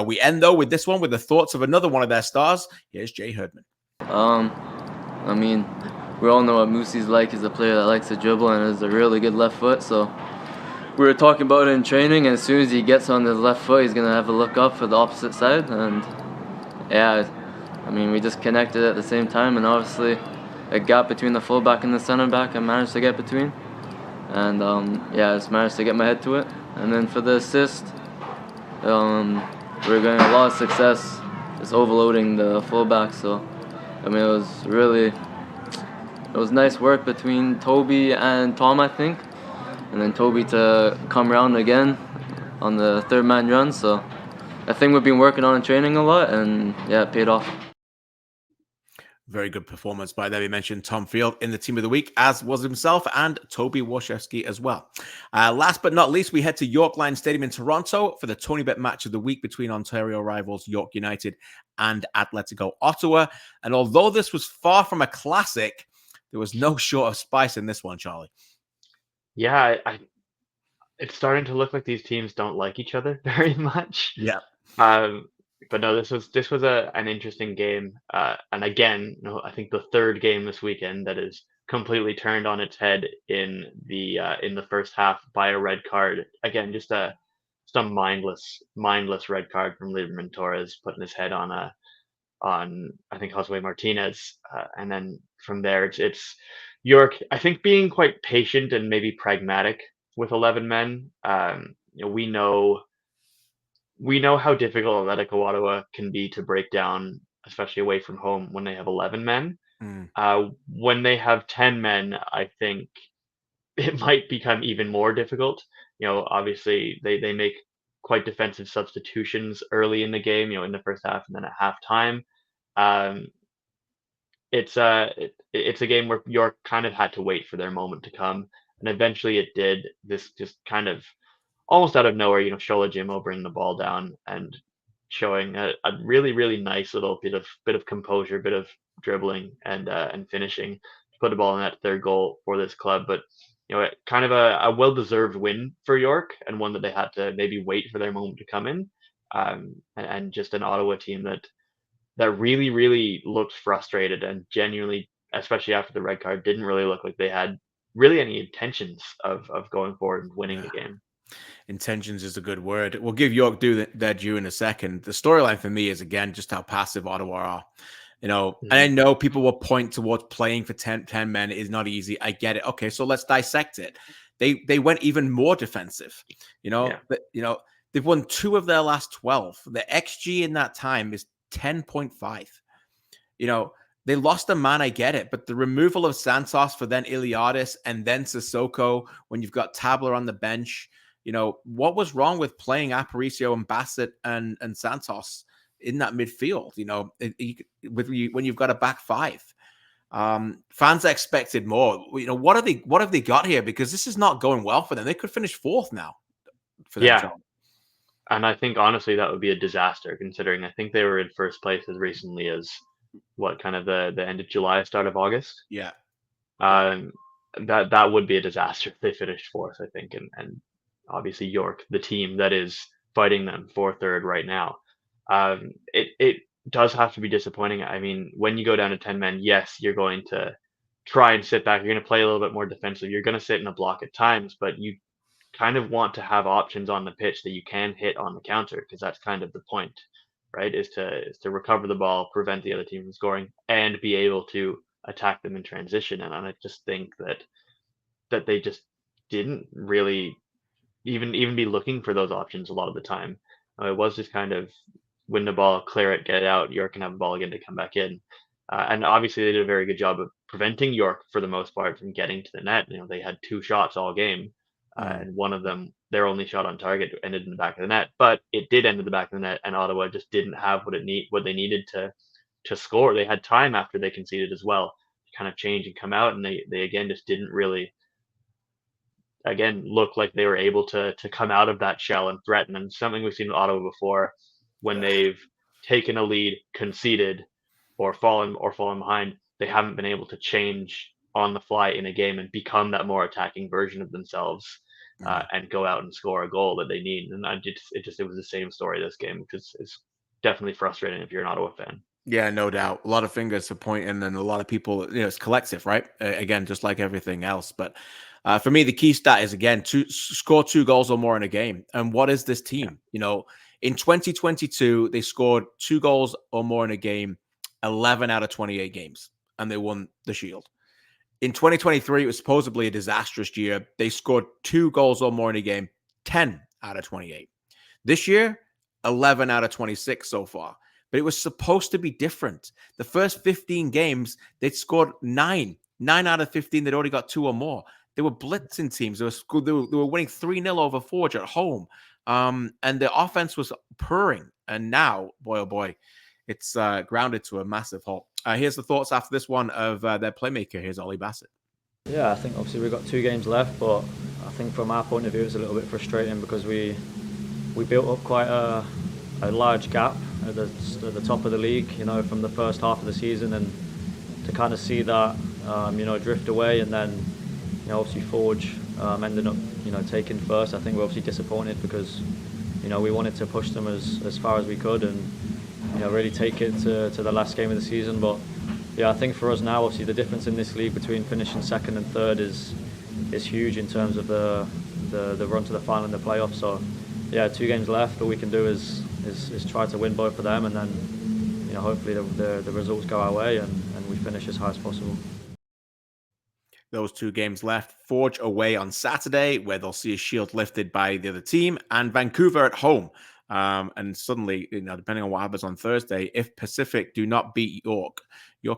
We end, though, with this one with the thoughts of another one of their stars. Here's Jay Herdman. I mean, we all know what Musi's like. He's a player that likes to dribble and has a really good left foot, so we were talking about it in training, and as soon as he gets on his left foot, he's going to have a look up for the opposite side. And yeah, I mean, we just connected at the same time, and obviously a gap between the fullback and the center back I managed to get between. And yeah, I just managed to get my head to it. And then for the assist, we were getting a lot of success just overloading the fullback. So, I mean, it was nice work between Toby and Tom, I think. And then Toby to come around again on the third man run. So I think we've been working on in training a lot, and yeah, it paid off. Very good performance by them. We mentioned Tom Field in the team of the week, as was himself, and Toby Warshevsky as well. Last but not least, we head to York Lions Stadium in Toronto for the Tony Bet match of the week between Ontario rivals York United and Atlético Ottawa. And although this was far from a classic, there was no short of spice in this one, Charlie. Yeah, it's starting to look like these teams don't like each other very much. Yeah. But no, this was an interesting game. And again, I think the third game this weekend that is completely turned on its head in the first half by a red card. Again, just some mindless red card from Lieberman Torres putting his head on I think Josue Martinez, and then from there it's York, I think, being quite patient and maybe pragmatic with 11 men. We know how difficult Atlético Ottawa can be to break down, especially away from home when they have 11 men. Mm. When they have 10 men, I think it might become even more difficult. Obviously they make quite defensive substitutions early in the game, in the first half and then at halftime. It's a game where York kind of had to wait for their moment to come, and eventually it did. This just kind of almost out of nowhere, Shola Jimo bringing the ball down and showing a really, really nice little bit of composure, bit of dribbling and finishing to put the ball in that third goal for this club. But kind of a well-deserved win for York, and one that they had to maybe wait for their moment to come in, and just an Ottawa team that really, really looked frustrated and genuinely, especially after the red card, didn't really look like they had really any intentions of going forward and winning the game. Intentions is a good word. We'll give York their due in a second. The storyline for me is, again, just how passive Ottawa are. And I know people will point towards playing for 10 men is not easy. I get it. Okay, so let's dissect it. They went even more defensive. But, they've won 2 of their last 12. The XG in that time is 10.5. They lost a man, I get it, but the removal of Santos for then Iliadis and then Sissoko when you've got Tabler on the bench, what was wrong with playing Aparicio and Bassett and Santos in that midfield? When you've got a back 5, fans expected more. What have they got here? Because this is not going well for them. They could finish 4th now. For them. Yeah. And I think, honestly, that would be a disaster, considering I think they were in first place as recently as kind of the end of July, start of August. Yeah. That would be a disaster if they finished 4th, I think. And obviously York, the team that is fighting them for 3rd right now. It does have to be disappointing. I mean, when you go down to 10 men, yes, you're going to try and sit back. You're going to play a little bit more defensive. You're going to sit in a block at times, but you kind of want to have options on the pitch that you can hit on the counter, because that's kind of the point, right? Is to recover the ball, prevent the other team from scoring, and be able to attack them in transition. And I just think that they just didn't really even be looking for those options a lot of the time. It was just kind of win the ball, clear it, get it out. York can have the ball again to come back in. And obviously they did a very good job of preventing York for the most part from getting to the net. They had 2 shots all game. And one of them, their only shot on target, ended in the back of the net. But it did end in the back of the net, and Ottawa just didn't have what they needed to score. They had time after they conceded as well to kind of change and come out, and they again just didn't really look like they were able to come out of that shell and threaten. And something we've seen with Ottawa before, when they've taken a lead, conceded, or fallen behind, they haven't been able to change on the fly in a game and become that more attacking version of themselves. And go out and score a goal that they need. And it was the same story this game, which is definitely frustrating if you're an Ottawa fan. Yeah, no doubt. A lot of fingers to point in, and a lot of people, it's collective, right? Again, just like everything else. But for me, the key stat is, again, score 2 goals or more in a game. And what is this team? In 2022, they scored 2 goals or more in a game, 11 out of 28 games, and they won the Shield. In 2023, it was supposedly a disastrous year. They scored 2 goals or more in a game, 10 out of 28. This year, 11 out of 26 so far. But it was supposed to be different. The first 15 games, they'd scored 9. 9 out of 15, they'd already got 2 or more. They were blitzing teams. They were winning 3-0 over Forge at home. And the offense was purring. And now, boy, oh boy, it's grounded to a massive halt. Here's the thoughts after this one of their playmaker. Here's Ollie Bassett. Yeah, I think obviously we've got 2 games left, but I think from our point of view, it's a little bit frustrating because we built up quite a large gap at the top of the league, from the first half of the season, and to kind of see that, drift away, and then, obviously Forge ended up, taking first. I think we're obviously disappointed because, we wanted to push them as far as we could and, really take it to the last game of the season. But yeah, I think for us now, obviously the difference in this league between finishing 2nd and 3rd is huge in terms of the run to the final and the playoffs. So yeah, 2 games left. All we can do is try to win both of them, and then hopefully the results go our way and we finish as high as possible. Those 2 games left. Forge away on Saturday, where they'll see a shield lifted by the other team, and Vancouver at home. And suddenly, depending on what happens on Thursday, if Pacific do not beat York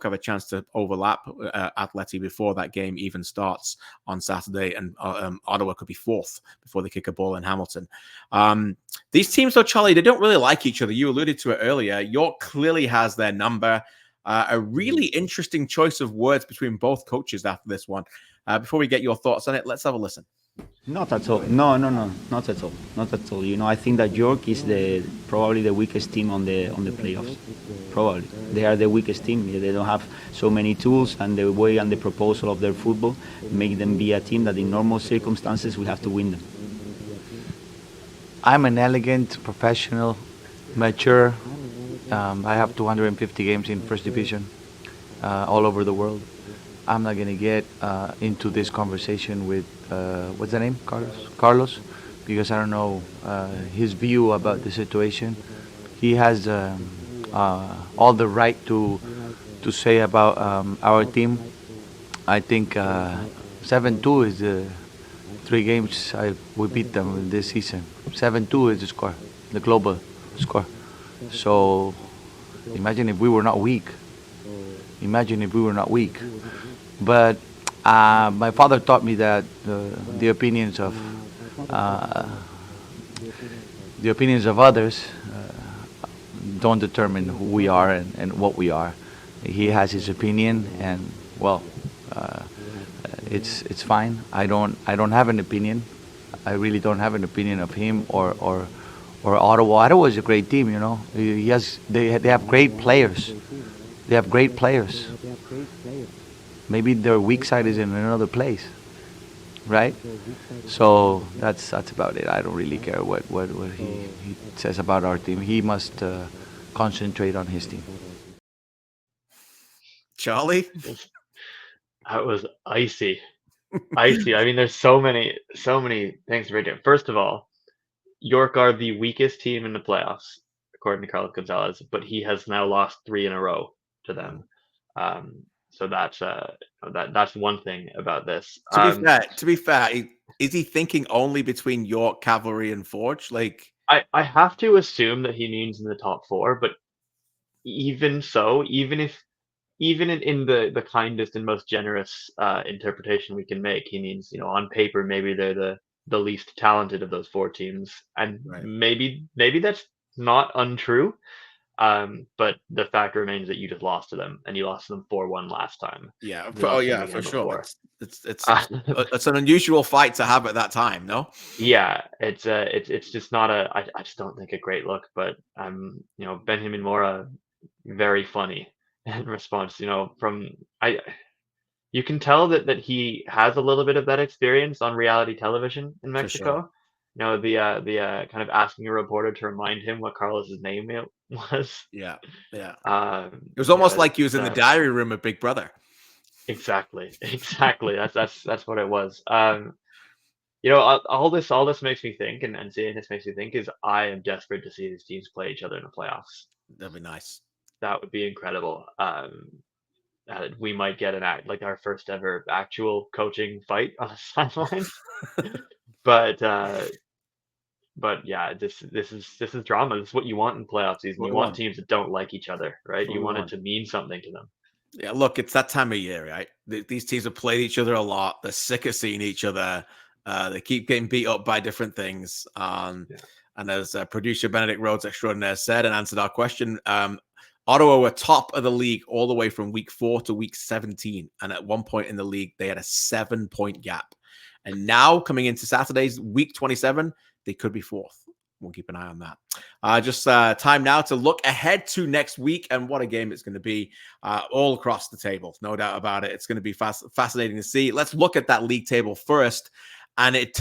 have a chance to overlap Atleti before that game even starts on Saturday, and Ottawa could be 4th before they kick a ball in Hamilton. These teams, though, Charlie, they don't really like each other. You alluded to it earlier. York clearly has their number. A really interesting choice of words between both coaches after this one. Before we get your thoughts on it, let's have a listen. Not at all. No, not at all. Not at all. I think that York is probably the weakest team on the playoffs. Probably they are the weakest team. They don't have so many tools, and the way and the proposal of their football make them be a team that in normal circumstances we have to win them. I'm an elegant, professional, mature. I have 250 games in First Division all over the world. I'm not going to get into this conversation with, what's the name? Carlos, because I don't know his view about the situation. He has all the right to say about our team. I think 7-2 is the 3 games we beat them this season. 7-2 is the score, the global score. So imagine if we were not weak. But my father taught me that the opinions of others don't determine who we are and what we are. He has his opinion, and it's fine. I don't have an opinion. I really don't have an opinion of him or Ottawa. Ottawa is a great team, They have great players. Maybe their weak side is in another place, right? So that's about it. I don't really care what he says about our team. He must concentrate on his team. Charlie? That was icy. I mean, there's so many things to read here. First of all, York are the weakest team in the playoffs, according to Carlos Gonzalez, but he has now lost 3 in a row to them. So that's one thing about this. To be fair, is he thinking only between York, Cavalry, and Forge? I have to assume that he means in the top 4, but even so, even in the kindest and most generous interpretation we can make, he means, on paper maybe they're the least talented of those 4 teams, and right. maybe that's not untrue. But the fact remains that you just lost to them, and you lost to them 4-1 last time. Yeah. For sure. It's an unusual fight to have at that time, no? Yeah, it's just not I just don't think a great look. But Benjamin Mora, very funny in response. You can tell that he has a little bit of that experience on reality television in Mexico. The kind of asking a reporter to remind him what Carlos's name was. Yeah. It was almost like he was in the diary room of Big Brother. Exactly. That's what it was. All this makes me think, and seeing this makes me think, is I am desperate to see these teams play each other in the playoffs. That'd be nice. That would be incredible. We might get our first ever actual coaching fight on the sidelines. But yeah, this is drama. This is what you want in playoff season. You want teams that don't like each other, right? You want it to mean something to them. Yeah, look, it's that time of year, right? These teams have played each other a lot. They're sick of seeing each other. They keep getting beat up by different things. And as producer Benedict Rhodes extraordinaire said and answered our question, Ottawa were top of the league all the way from week 4 to week 17. And at one point in the league, they had a 7-point gap. And now coming into Saturday's week 27, they could be 4th. We'll keep an eye on that. Just time now to look ahead to next week, and what a game it's going to be all across the table. No doubt about it. It's going to be fascinating to see. Let's look at that league table first. And it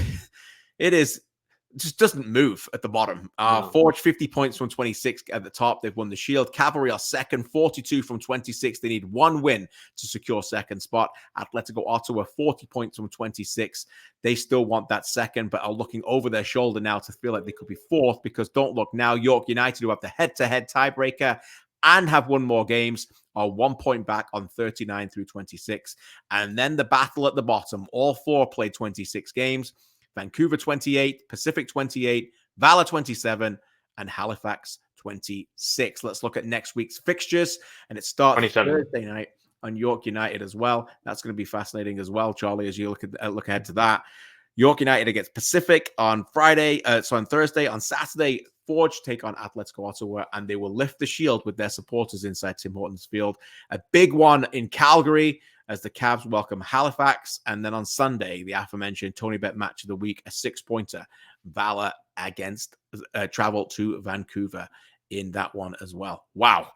just doesn't move at the bottom. Forge 50 points from 26 at the top. They've won the Shield. Cavalry are second, 42 from 26. They need 1 win to secure second spot. Atlético Ottawa 40 points from 26. They still want that second, but are looking over their shoulder now to feel like they could be 4th, because don't look now. York United, who have the head-to-head tiebreaker, and have won more games are 1 point back on 39 through 26. And then the battle at the bottom. All four played 26 games. Vancouver 28, Pacific 28, Valour 27, and Halifax 26. Let's look at next week's fixtures. And it starts 27. Thursday night on York United as well. That's going to be fascinating as well, Charlie, as you look ahead to that. York United against Pacific on Friday. On Thursday. On Saturday, Forge take on Atlético Ottawa, and they will lift the shield with their supporters inside Tim Hortons Field. A big one in Calgary as the Cavs welcome Halifax. And then on Sunday, the aforementioned Tony Bet match of the week, a 6-pointer. Valour against travel to Vancouver in that one as well. Wow.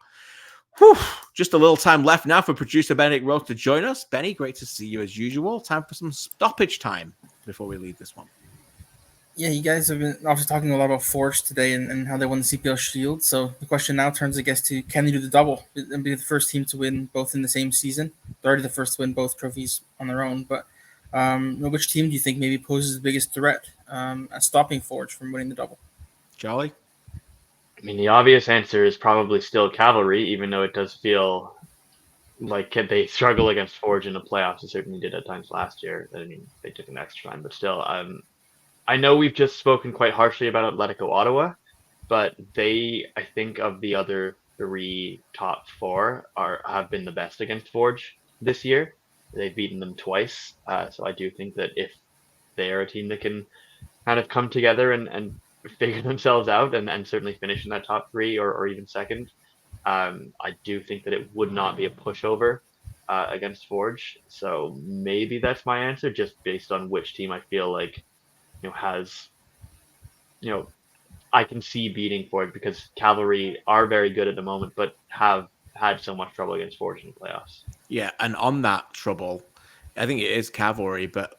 Whew. Just a little time left now for producer Benedict Rhodes to join us. Benny, great to see you as usual. Time for some stoppage time before we leave this one. Yeah, you guys have been obviously talking a lot about Forge today and how they won the CPL Shield. So the question now turns, I guess, to can they do the double and be the first team to win both in the same season? They're already the first to win both trophies on their own. But which team do you think maybe poses the biggest threat at stopping Forge from winning the double? Charlie? I mean, the obvious answer is probably still Cavalry, even though it does feel like they struggle against Forge in the playoffs. They certainly did at times last year. I mean, they took an extra time, but still, I know we've just spoken quite harshly about Atlético Ottawa, but they, I think, of the other three top four have been the best against Forge this year. They've beaten them twice. So I do think that if they are a team that can kind of come together and figure themselves out and certainly finish in that top three or even second, I do think that it would not be a pushover against Forge. So maybe that's my answer, just based on which team I feel like has, I can see beating Forge, because Cavalry are very good at the moment, but have had so much trouble against Forge in the playoffs. Yeah, and on that trouble, I think it is Cavalry, but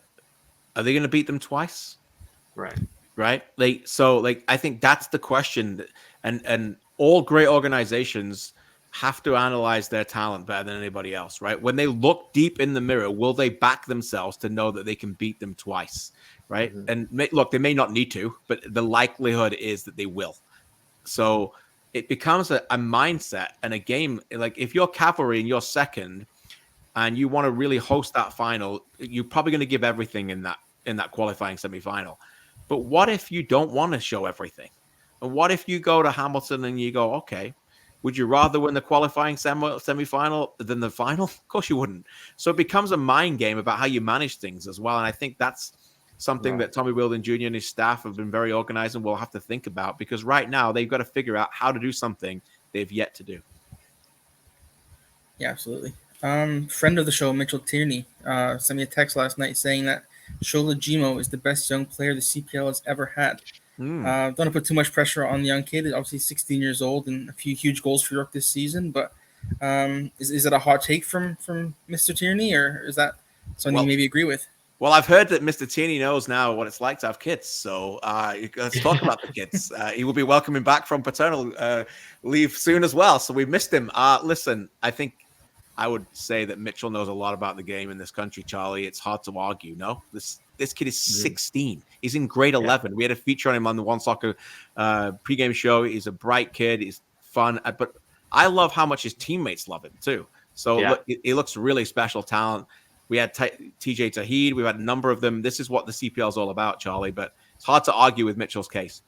are they going to beat them twice? Right. I think that's the question, and all great organizations have to analyze their talent better than anybody else, right? When they look deep in the mirror, will they back themselves to know that they can beat them twice, right? Mm-hmm. And look, they may not need to, but the likelihood is that they will. So it becomes a mindset and a game. Like if you're Cavalry and you're second and you want to really host that final, you're probably going to give everything in that qualifying semifinal. But what if you don't want to show everything? And what if you go to Hamilton and you go, okay, would you rather win the qualifying semifinal than the final? Of course you wouldn't. So it becomes a mind game about how you manage things as well. And I think that's something that Tommy Wheeldon Jr. and his staff have been very organized and will have to think about, because right now they've got to figure out how to do something they've yet to do. Yeah, absolutely. Friend of the show, Mitchell Tierney, sent me a text last night saying that Shola Jimo is the best young player the CPL has ever had. Don't want to put too much pressure on the young kid. Obviously 16 years old and a few huge goals for York this season. But is it a hot take from Mr. Tierney, or is that something you maybe agree with? Well, I've heard that Mr. Tierney knows now what it's like to have kids. So let's talk about the kids. He will be welcoming back from paternal leave soon as well. So we've missed him. Listen, I think I would say that Mitchell knows a lot about the game in this country, Charlie. It's hard to argue, no? This kid is 16. He's in grade 11. Yeah. We had a feature on him on the OneSoccer pregame show. He's a bright kid. He's fun. But I love how much his teammates love him, too. So look, he looks really special talent. We had TJ Tahid. We've had a number of them. This is what the CPL is all about, Charlie. But it's hard to argue with Mitchell's case.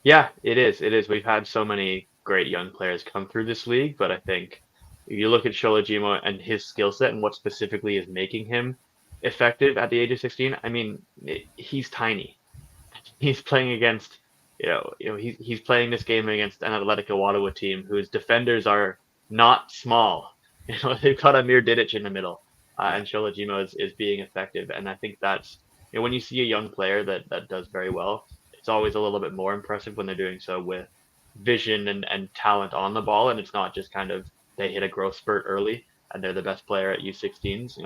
Yeah, it is. It is. We've had so many great young players come through this league. But I think if you look at Shola Jimo and his skill set and what specifically is making him effective at the age of 16, I mean, he's tiny. He's playing against, he's playing this game against an Atlético Ottawa team whose defenders are not small. They've got Amir Didic in the middle, and Shola Jimo is being effective. And I think that's, when you see a young player that does very well, it's always a little bit more impressive when they're doing so with vision and talent on the ball, and it's not just kind of they hit a growth spurt early and they're the best player at U16s.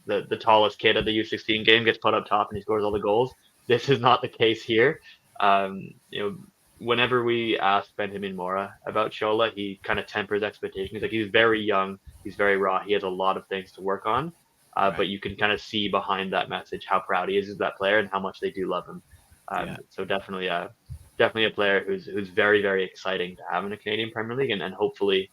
The tallest kid at the U16 game gets put up top and he scores all the goals. This is not the case here. Whenever we ask Benjamin Mora about Shola, he kind of tempers expectations. Like, he's very young, he's very raw, he has a lot of things to work on. But you can kind of see behind that message how proud he is of that player and how much they do love him. So definitely definitely a player who's very, very exciting to have in the Canadian Premier League, and hopefully.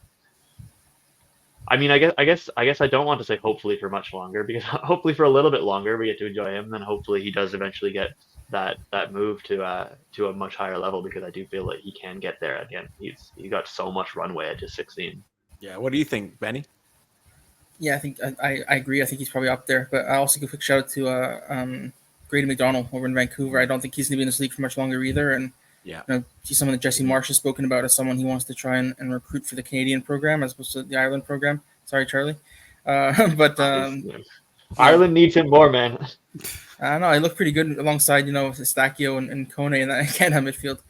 I mean, I guess I don't want to say hopefully for much longer, because hopefully for a little bit longer we get to enjoy him, and then hopefully he does eventually get that move to a much higher level, because I do feel that he can get there again. He's got so much runway at just 16. Yeah, what do you think, Benny? Yeah, I think I agree. I think he's probably up there. But I also give a quick shout out to Grady McDonald over in Vancouver. I don't think he's going to be in this league for much longer either. And see someone that Jesse Marsh has spoken about as someone he wants to try and recruit for the Canadian program as opposed to the Ireland program. Sorry, Charlie. Ireland needs him more, man. I don't know. I look pretty good alongside, Stachio and Kone in that Canada midfield.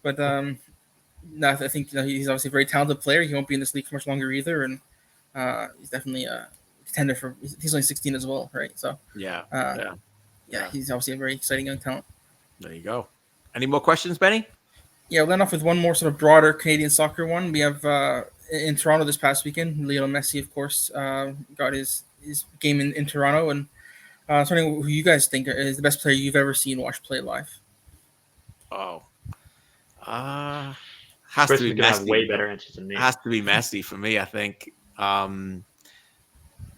But no, I think he's obviously a very talented player. He won't be in this league for much longer either, and he's definitely a contender for. He's only 16 as well, right? So yeah, he's obviously a very exciting young talent. There you go. Any more questions, Benny? Yeah, we'll end off with one more sort of broader Canadian soccer one. We have in Toronto this past weekend, Lionel Messi, of course, got his game in Toronto, and I was wondering who you guys think is the best player you've ever seen watch play live. Oh, has Chris to be Messi. Messi. Have way better answers than me. Has to be Messi for me, I think.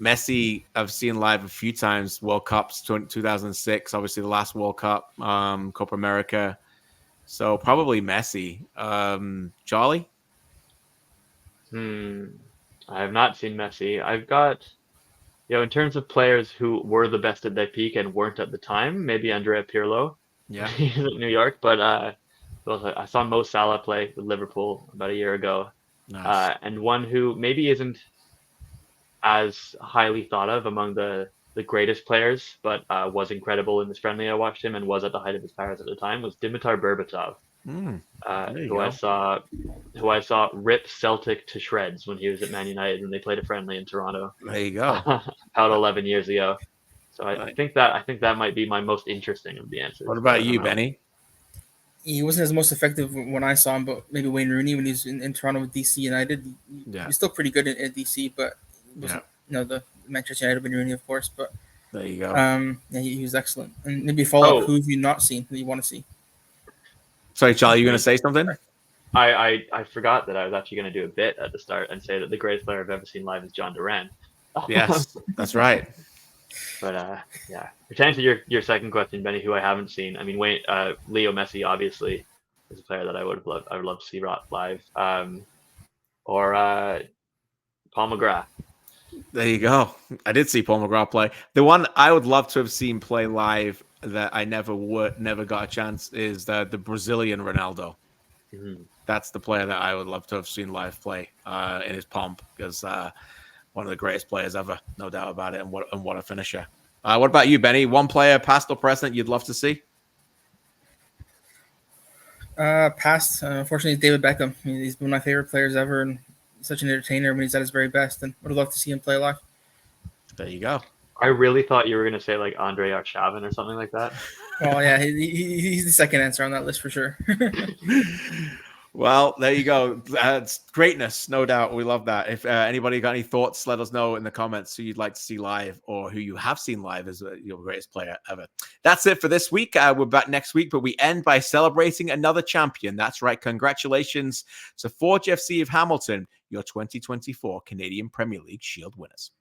Messi, I've seen live a few times. World Cups, 2006, obviously the last World Cup, Copa America. So probably Messi. Charlie? I have not seen Messi. I've got, in terms of players who were the best at their peak and weren't at the time, maybe Andrea Pirlo. Yeah. He's in New York, but I saw Mo Salah play with Liverpool about a year ago. Nice. And one who maybe isn't as highly thought of among the greatest players, but was incredible in this friendly. I watched him and was at the height of his powers at the time, was Dimitar Berbatov. Who I saw rip Celtic to shreds when he was at Man United when they played a friendly in Toronto. There you go. About 11 years ago. So I think that might be my most interesting of the answers. What about you, Benny? He wasn't as most effective when I saw him, but maybe Wayne Rooney when he was in Toronto with DC United. He's still pretty good at DC, but wasn't, the Manchester United Wayne Rooney, of course. But there you go. He was excellent. And maybe follow up, who have you not seen that you want to see? Sorry, Charlie, you going to say something? I forgot that I was actually going to do a bit at the start and say that the greatest player I've ever seen live is John Duran. Yes, that's right. But to answer your second question, Benny, who I haven't seen, I mean, Leo Messi obviously is a player that I would love to see live, or Paul McGrath. There you go. I did see Paul McGrath play. The one I would love to have seen play live that I never got a chance is the Brazilian Ronaldo. Mm-hmm. That's the player that I would love to have seen live play in his pomp, because one of the greatest players ever, no doubt about it, and what a finisher. What about you, Benny? One player, past or present, you'd love to see? Past, unfortunately, David Beckham. I mean, he's been one of my favorite players ever, and such an entertainer when he's at his very best, and would love to see him play live. There you go. I really thought you were going to say like Andre Arshavin or something like that. Oh yeah, he's the second answer on that list for sure. Well, there you go. It's greatness, no doubt. We love that. If anybody got any thoughts, let us know in the comments who you'd like to see live or who you have seen live as your greatest player ever. That's it for this week. We're back next week, but we end by celebrating another champion. That's right. Congratulations to Forge FC of Hamilton, your 2024 Canadian Premier League Shield winners.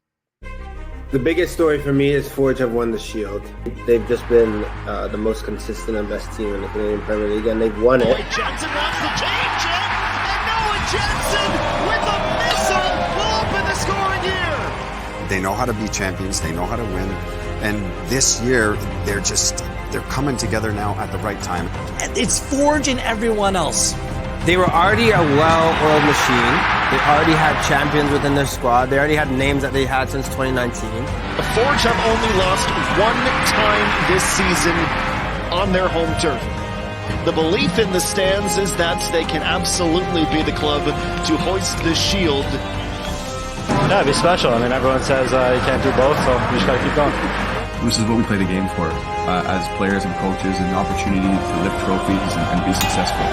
The biggest story for me is Forge have won the Shield. They've just been the most consistent and best team in the Canadian Premier League, and they've won it. Jensen wants the change, and Noah Jensen with a missile will open the scoring here. They know how to be champions. They know how to win. And this year, they're coming together now at the right time. It's Forge and everyone else. They were already a well-oiled machine. They already had champions within their squad. They already had names that they had since 2019. The Forge have only lost one time this season on their home turf. The belief in the stands is that they can absolutely be the club to hoist the Shield. Yeah, it'd be special. I mean, everyone says you can't do both, so you just got to keep going. This is what we play the game for, as players and coaches, an opportunity to lift trophies and be successful.